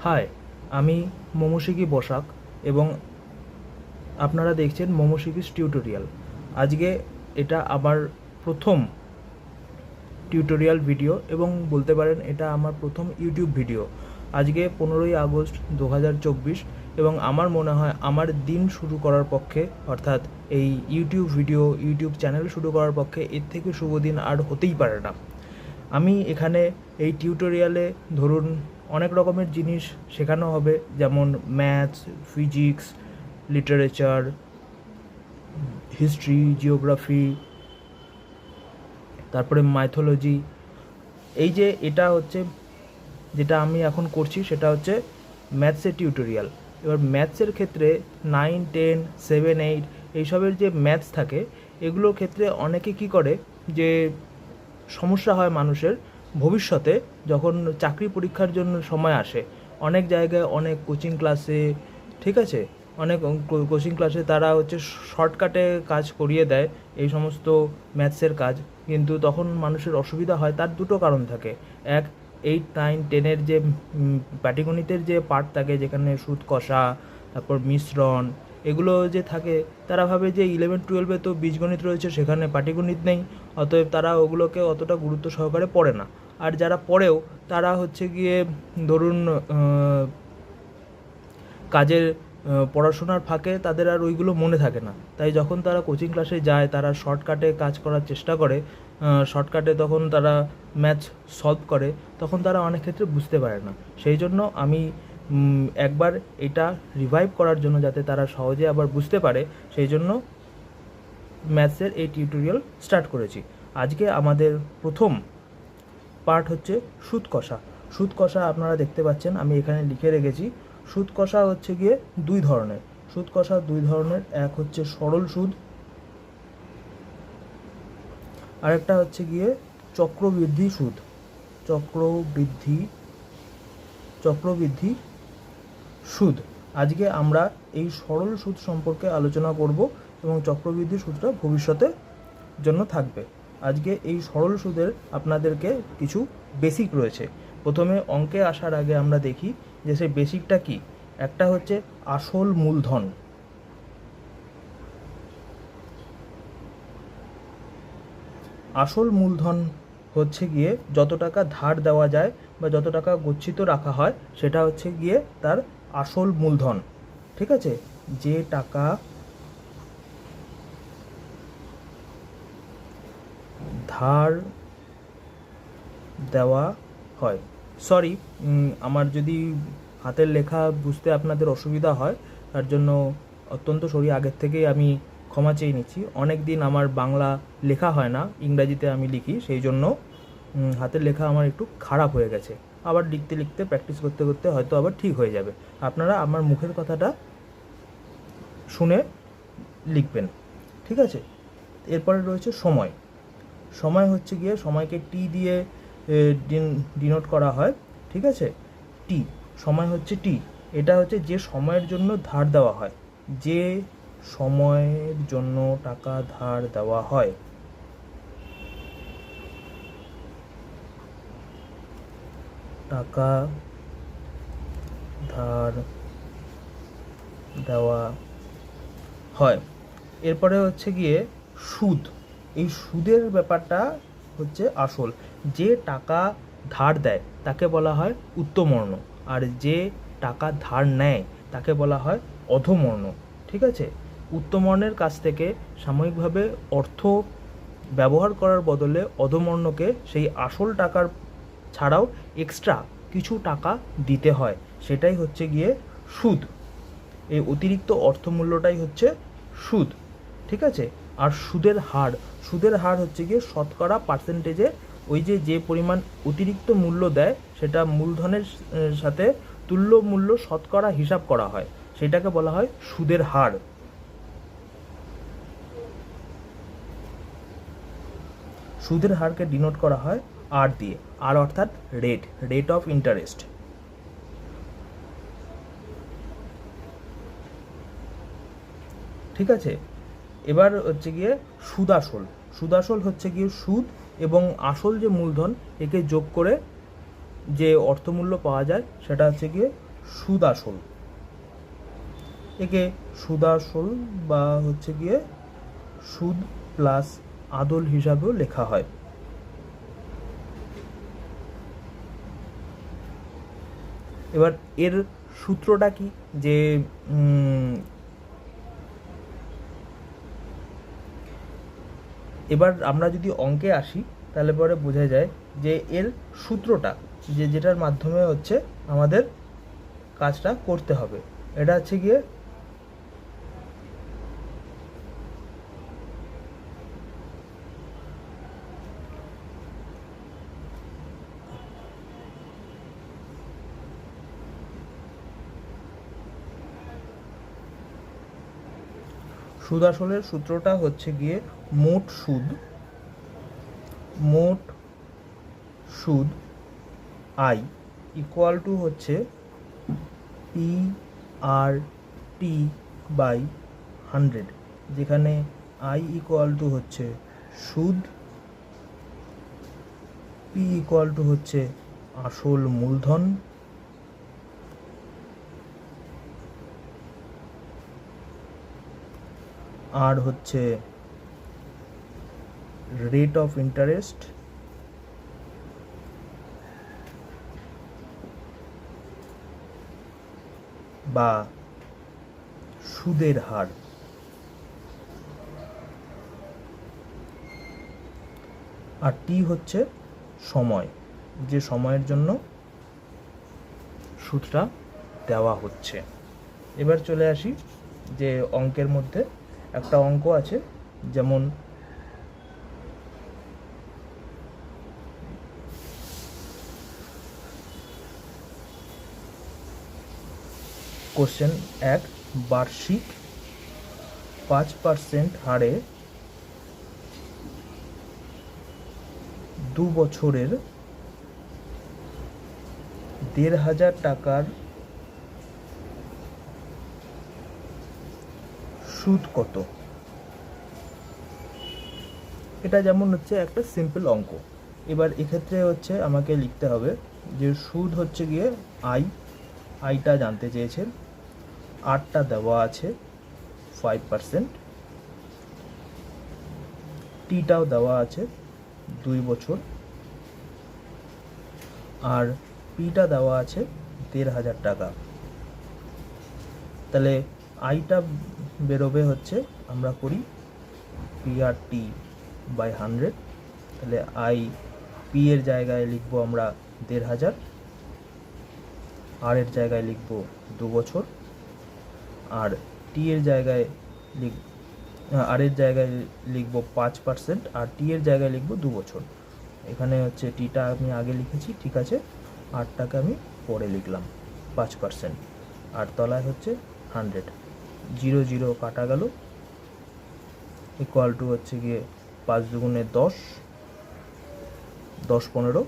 High, আমি মোমোশিকি বসাক এবং আপনারা দেখছেন মোমোশিকিস টিউটোরিয়াল। আজকে এটা আমার প্রথম টিউটোরিয়াল ভিডিও এবং বলতে পারেন এটা আমার প্রথম ইউটিউব ভিডিও। আজকে 15ই আগস্ট 2024 এবং আমার মনে হয় আমার দিন শুরু করার পক্ষে, অর্থাৎ এই ইউটিউব চ্যানেল শুরু করার পক্ষে এর থেকে শুভ দিন আর হতেই পারে না। আমি এখানে এই টিউটোরিয়ালে ধরুন অনেক রকমের জিনিস শেখানো হবে, যেমন maths, physics, literature, history, geography, তারপরে মাইথোলজি। এই যে এটা হচ্ছে যেটা আমি এখন করছি সেটা হচ্ছে ম্যাথসের টিউটোরিয়াল। এবার ম্যাথসের ক্ষেত্রে 9, 10, 7, 8 এইসবের যে ম্যাথস থাকে এগুলোর ক্ষেত্রে অনেকে কি করে যে সমস্যা হয় মানুষের ভবিষ্যতে যখন চাকরি পরীক্ষার জন্য সময় আসে। অনেক জায়গায় অনেক কোচিং ক্লাসে, ঠিক আছে, অনেক কোচিং ক্লাসে তারা হচ্ছে শর্টকাটে কাজ করিয়ে দেয় এই সমস্ত ম্যাথসের কাজ, কিন্তু তখন মানুষের অসুবিধা হয়। তার দুটো কারণ থাকে। এক, 8, 9, 10-এর যে পাটিগণিতের যে পার্ট থাকে, যেখানে সুদ কষা, তারপর মিশ্রণ, এগুলো যে থাকে, তারা ভাবে যে 11-12-এ তো বীজগণিত রয়েছে, সেখানে পাটিগণিত নেই, অতএব তারা ওগুলোকে অতটা গুরুত্ব সহকারে পড়ে না। আর যারা পড়েও তারা হচ্ছে গিয়ে ধরুন কাজের পড়াশোনার ফাঁকে তাদের আর ওইগুলো মনে থাকে না। তাই যখন তারা কোচিং ক্লাসে যায় তারা শর্টকাটে কাজ করার চেষ্টা করে, শর্টকাটে তখন তারা ম্যাথস সলভ করে, তখন তারা অনেক ক্ষেত্রে বুঝতে পারে না। সেই জন্য আমি একবার এটা রিভাইভ করার জন্য, যাতে তারা সহজে আবার বুঝতে পারে, সেই জন্য ম্যাথসের এই টিউটোরিয়াল স্টার্ট করেছি। আজকে আমাদের প্রথম পার্ট হচ্ছে সুদ কষা। সুদ কষা আপনারা দেখতে পাচ্ছেন, আমি এখানে লিখে রেখেছি। সুদ কষা হচ্ছে গিয়ে দুই ধরনের। সুদ কষা দুই ধরনের, এক হচ্ছে সরল সুদ, আরেকটা হচ্ছে গিয়ে চক্রবৃদ্ধি সুদ। চক্রবৃদ্ধি সুদ। আজকে আমরা এই সরল সুদ সম্পর্কে আলোচনা করব এবং চক্রবৃদ্ধি সুদটা ভবিষ্যতের জন্য থাকবে। আজকে এই সরল সুদের আপনাদেরকে কিছু বেসিক রয়েছে। প্রথমে অঙ্কে আসার আগে আমরা দেখি যে সেই বেসিকটা কি। একটা হচ্ছে আসল মূলধন। আসল মূলধন হচ্ছে গিয়ে যত টাকা ধার দেওয়া যায় বা যত টাকা গচ্ছিত রাখা হয় সেটা হচ্ছে গিয়ে তার আসল মূলধন। ঠিক আছে, যে টাকা ধার দেওয়া হয়, সরি, আমার যদি হাতের লেখা বুঝতে আপনাদের অসুবিধা হয় তার জন্য অত্যন্ত সরি, আগের থেকেই আমি ক্ষমা চেয়ে নিচ্ছি। অনেক দিন আমার বাংলা লেখা হয় না, ইংরাজিতে আমি লিখি, সেই জন্য হাতের লেখা আমার একটু খারাপ হয়ে গেছে। আবার লিখতে লিখতে প্র্যাকটিস করতে করতে হয়তো আবার ঠিক হয়ে যাবে। আপনারা আমার মুখের কথাটা শুনে লিখবেন, ঠিক আছে। এরপরে রয়েছে সময়। সময় হচ্ছে গিয়ে, সময়কে টি দিয়ে ডিনোট করা হয়, ঠিক আছে। টি, সময় হচ্ছে টি। এটা হচ্ছে যে সময়ের জন্য ধার দেওয়া হয়, যে সময়ের জন্য টাকা ধার দেওয়া হয়। টাকা ধার দেওয়া হয়। এরপরে হচ্ছে গিয়ে সুদ। এই সুদের ব্যাপারটা হচ্ছে আসল। যে টাকা ধার দেয় তাকে বলা হয় উত্তমর্ণ, আর যে টাকা ধার নেয় তাকে বলা হয় অধমর্ণ, ঠিক আছে। উত্তমর্ণের কাছ থেকে সাময়িকভাবে অর্থ ব্যবহার করার বদলে অধমর্ণকে সেই আসল টাকার ছাড়াও এক্সট্রা কিছু টাকা দিতে হয়, সেটাই হচ্ছে গিয়ে সুদ। এই অতিরিক্ত অর্থমূল্যটাই হচ্ছে সুদ, ঠিক আছে। আর সুদের হার হচ্ছে গিয়ে শতকরা পার্সেন্টেজে, ওই যে পরিমাণ অতিরিক্ত মূল্য দেয় সেটা মূলধনের সাথে তুল্য মূল্য শতকরা হিসাব করা হয়, সেটাকে বলা হয় সুদের হার। সুদের হারকে ডিনোট করা হয় আর দিয়ে, আর অর্থাৎ রেট অফ ইন্টারেস্ট। ঠিক আছে। এবার হচ্ছে গিয়ে সুদাসল হচ্ছে গিয়ে সুদ এবং আসল যে মূলধন একে যোগ করে যে অর্থমূল্য পাওয়া যায় সেটা হচ্ছে গিয়ে সুদ আসল, একে সুদ আসল বা হচ্ছে গিয়ে সুদ প্লাস আদল হিসাবেও লেখা হয়। এবার এর সূত্রটা কি, যে এবার আমরা যদি অঙ্কে আসি তাহলে পরে বোঝা যায় যে এর সূত্রটা, যেটার মাধ্যমে হচ্ছে আমাদের কাজটা করতে হবে, এটা হচ্ছে গিয়ে সুদ আসলের সূত্রটা হচ্ছে গিয়ে মোট সুদ আই ইকুয়াল টু হচ্ছে পি আর টি বাই 100, যেখানে আই ইকুয়াল টু হচ্ছে সুদ, পি ইকুয়াল টু হচ্ছে আসল মূলধন, আর হচ্ছে রেট অফ ইন্টারেস্ট বা সুদের হার। আর টি হচ্ছে সময়, যে সময়ের জন্য সুদটা দেওয়া হচ্ছে। এবার চলে আসি যে অঙ্কের মধ্যে একটা অঙ্ক আছে, যেমন কোশ্চেন 1, বার্ষিক 5% হারে 2 বছরের 1,500 টাকার সুদ কত? এটা যেমন হচ্ছে একটা সিম্পল অঙ্ক। এবার এক্ষেত্রে হচ্ছে আমাকে লিখতে হবে যে সুদ হচ্ছে গিয়ে আইটা জানতে চেয়েছেন, আরটা দেওয়া আছে 5%, টিটাও দেওয়া আছে 2 বছর, আর পিটা দেওয়া আছে 1,500 টাকা। তাহলে আইটা বেরোবে হচ্ছে, আমরা করি পি আর টি বাই 100, তাহলে আই পি এর জায়গায় লিখবো আমরা 1,500, আর এর জায়গায় লিখবো 2 বছর, আর টি এর জায়গায় আর এর জায়গায় লিখবো 5%, আর টি এর জায়গায় লিখবো 2 বছর। এখানে হচ্ছে টিটা আমি আগে লিখেছি, ঠিক আছে, আরটাকে আমি পরে লিখলাম 5%, আর তলায় হচ্ছে 100, 0 0 কাটা গেল, ইকুয়াল টু হচ্ছে গিয়ে 5 দুগুণে 10, 10 15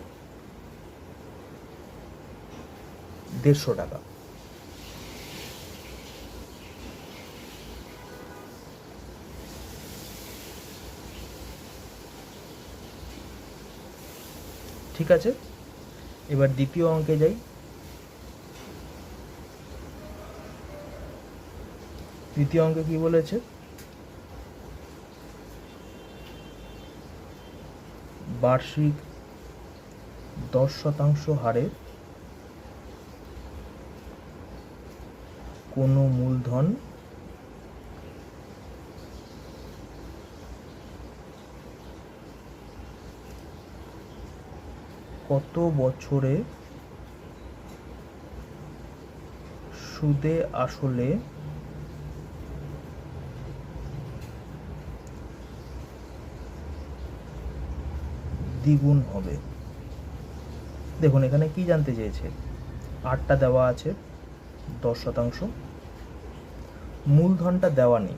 150 টাকা। ঠিক আছে, এবার দ্বিতীয় অঙ্কে যাই। দ্বিতীয় অঙ্কে কি বলেছে, বার্ষিক 10% হারে কোনো মূলধন কত বছরে সুদে আসলে দ্বিগুণ হবে? দেখুন এখানে কি জানতে চেয়েছে, আরটা দেওয়া আছে 10%, মূলধনটা দেওয়া নেই,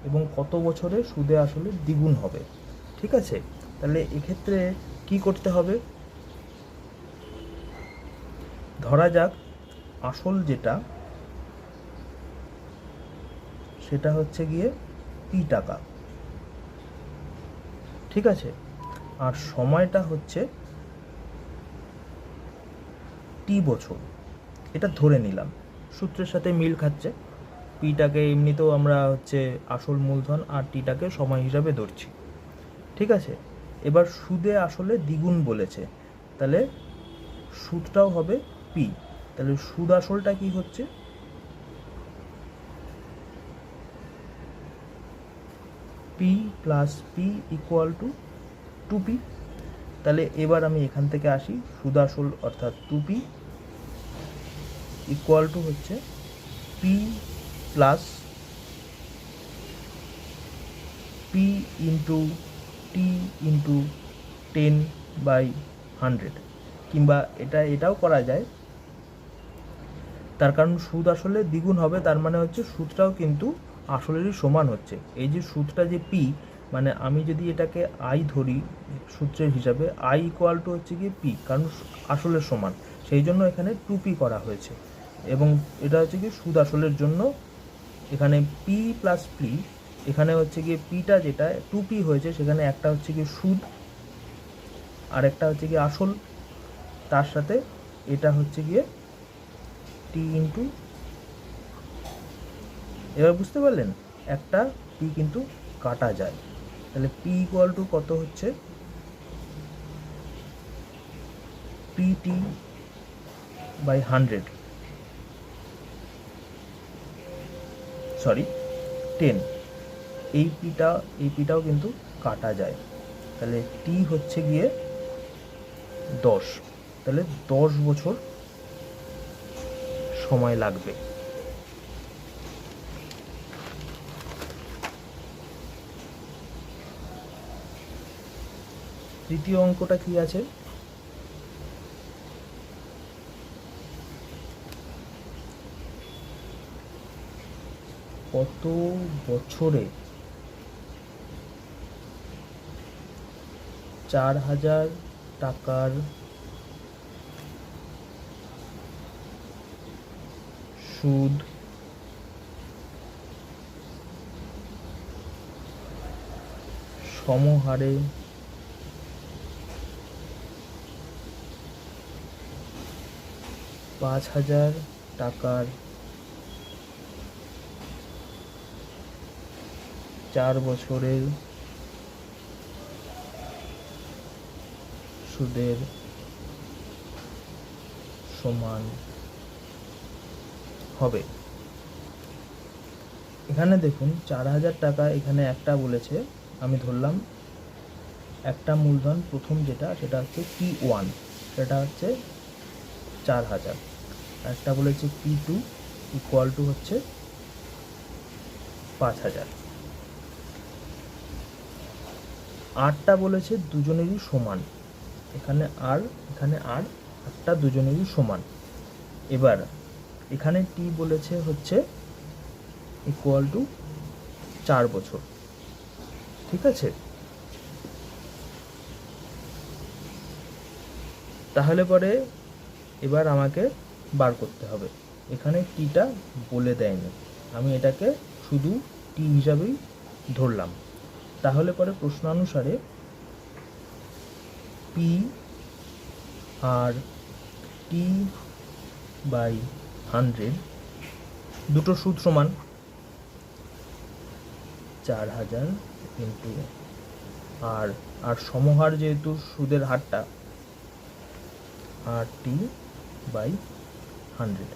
এবং কত বছরে সুদে আসলে দ্বিগুণ হবে। ঠিক আছে, তাহলে এক্ষেত্রে কি করতে হবে, ধরা যাক আসল যেটা সেটা হচ্ছে গিয়ে পি টাকা, ঠিক আছে, আর সময়টা হচ্ছে টি বছর, এটা ধরে নিলাম। সূত্রের সাথে মিল খাচ্ছে। পিটাকে এমনিতেও আমরা হচ্ছে আসল মূলধন আর টিটাকে সময় হিসাবে ধরছি, ঠিক আছে। এবার সুদে আসলে দ্বিগুণ বলেছে, তাহলে সুদটাও হবে পি। তাহলে সুদ আসলটা কি হচ্ছে, P plus P equal to 2p। তাহলে এবার আমি এখান থেকে আসি, সুদ আসল অর্থাৎ 2p ইকুয়াল টু হচ্ছে P plus P into T into 10/100, কিংবা এটাও করা যায়, তার কারণ সুদ আসলে দ্বিগুণ হবে, তার মানে হচ্ছে সুদটাও কিন্তু আসলেরই সমান হচ্ছে। এই যে সুদটা যে পি, মানে আমি যদি এটাকে আই ধরি সূত্রের হিসাবে, আই ইকুয়াল টু হচ্ছে কি পি, কারণ আসলের সমান, সেই জন্য এখানে 2p করা হয়েছে। এবং এটা হচ্ছে কি সুদ আসলের জন্য এখানে পি প্লাস পি, এখানে হচ্ছে গিয়ে পিটা যেটা 2p হয়েছে, সেখানে একটা হচ্ছে কি সুদ আর একটা হচ্ছে কি আসল, তার সাথে এটা হচ্ছে গিয়ে টি ইন্টু, এবার বুঝতে পারলেন একটা পি কিন্তু কাটা যায়। তাহলে পি ইকুয়াল টু কত হচ্ছে, পিটি বাই 100, সরি 10। এই পিটাও কিন্তু কাটা যায়, তাহলে টি হচ্ছে গিয়ে 10, তাহলে 10 বছর সময় লাগবে। তৃতীয় অঙ্কটা কি আছে, কত বছরে 4,000 টাকার সুদ সমহারে 5,000 টাকার 4 বছরের সুদের সমান হবে। এখানে দেখুন 4,000 টাকা, এখানে একটা বলেছে, আমি ধরলাম একটা মূলধন প্রথম যেটা, সেটা হচ্ছে P1, সেটা হচ্ছে 4,000, একটা বলেছে P2 ইকুয়াল টু হচ্ছে 5,000, আরটা বলেছে দুজনেরই সমান, এখানে আর আরটা দুজনেরই সমান। এবার এখানে টি বলেছে হচ্ছে ইকুয়াল টু 4 বছর, ঠিক আছে। তাহলে পরে এবার আমাকে বার করতে হবে, এখানে টিটা বলে দেয়নি, আমি এটাকে শুধু টি হিসাবেই ধরলাম। তাহলে পরে প্রশ্নানুসারে পি আর টি বাই 100 দুটো সুদ সমান, 4,000 ইন্টু আর সমহার যেহেতু সুদের হারটা, আর টি বাই 100,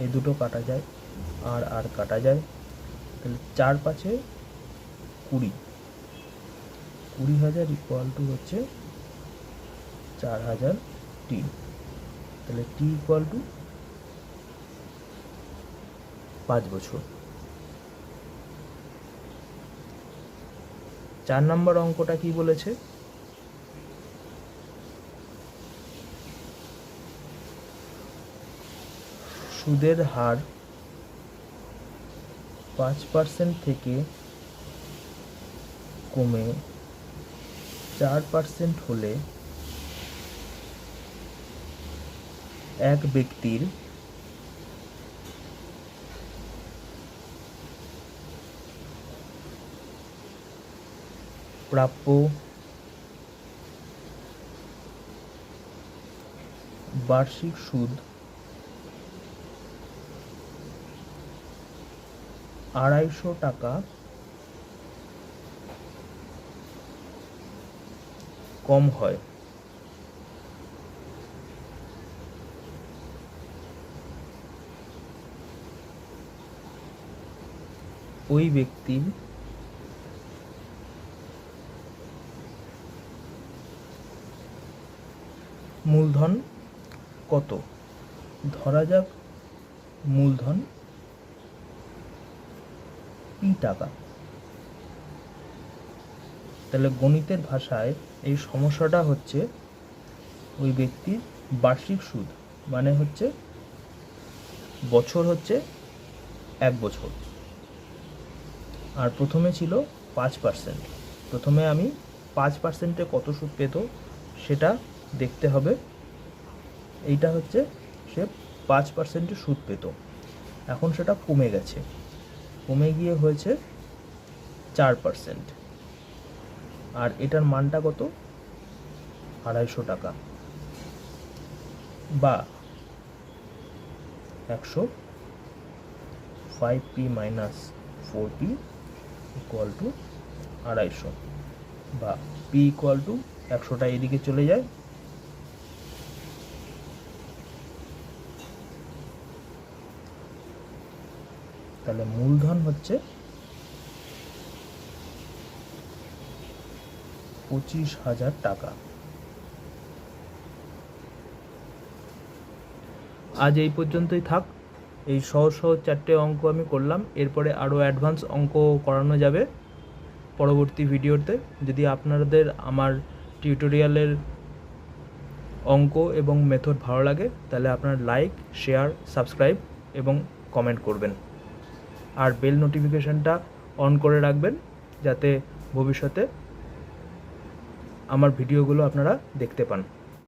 এই দুটো কাটা যায়, আর কাটা যায়, তাহলে 4 5 20, 20,000 ইকুয়াল টু হচ্ছে 4,000 টি, তাহলে টি ইকুয়াল টু 5 বছর। 4 নম্বর অঙ্কটা কি বলেছে, সুদের হার 5% থেকে কমে 4% হলে এক ব্যক্তির প্রাপ্য বার্ষিক সুদ 250 টাকা কম হয়, ওই ব্যক্তির মূলধন কত? ধরা যাক মূলধন p টাকা। তাহলে গণিতের ভাষায় এই সমস্যাটা হচ্ছে ওই ব্যক্তির বার্ষিক সুদ, মানে হচ্ছে বছর হচ্ছে 1 বছর, আর প্রথমে ছিল 5%। প্রথমে আমি 5%-এ কত সুদ পেত সেটা দেখতে হবে। এইটা হচ্ছে সে 5%-এ সুদ পেত, এখন সেটা কমে গেছে, কমে গিয়ে হয়েছে 4%, আর এটার মানটা কত? 250 টাকা, বা 100 5p - 4p ইকুয়াল টু 250, বা p ইকুয়াল টু 100টা এদিকে চলে যায়, তাহলে মূলধন হচ্ছে 25,000 টাকা। আজ এই পর্যন্তই থাক। এই সহজ সহজ 4টে অঙ্ক আমি করলাম, এরপরে আরও অ্যাডভান্স অঙ্ক করানো যাবে পরবর্তী ভিডিওতে। যদি আপনাদের আমার টিউটোরিয়ালের অঙ্ক এবং মেথড ভালো লাগে তাহলে আপনারা লাইক, শেয়ার, সাবস্ক্রাইব এবং কমেন্ট করবেন, আর বেল নোটিফিকেশানটা অন করে রাখবেন যাতে ভবিষ্যতে আমার ভিডিওগুলো আপনারা দেখতে পান।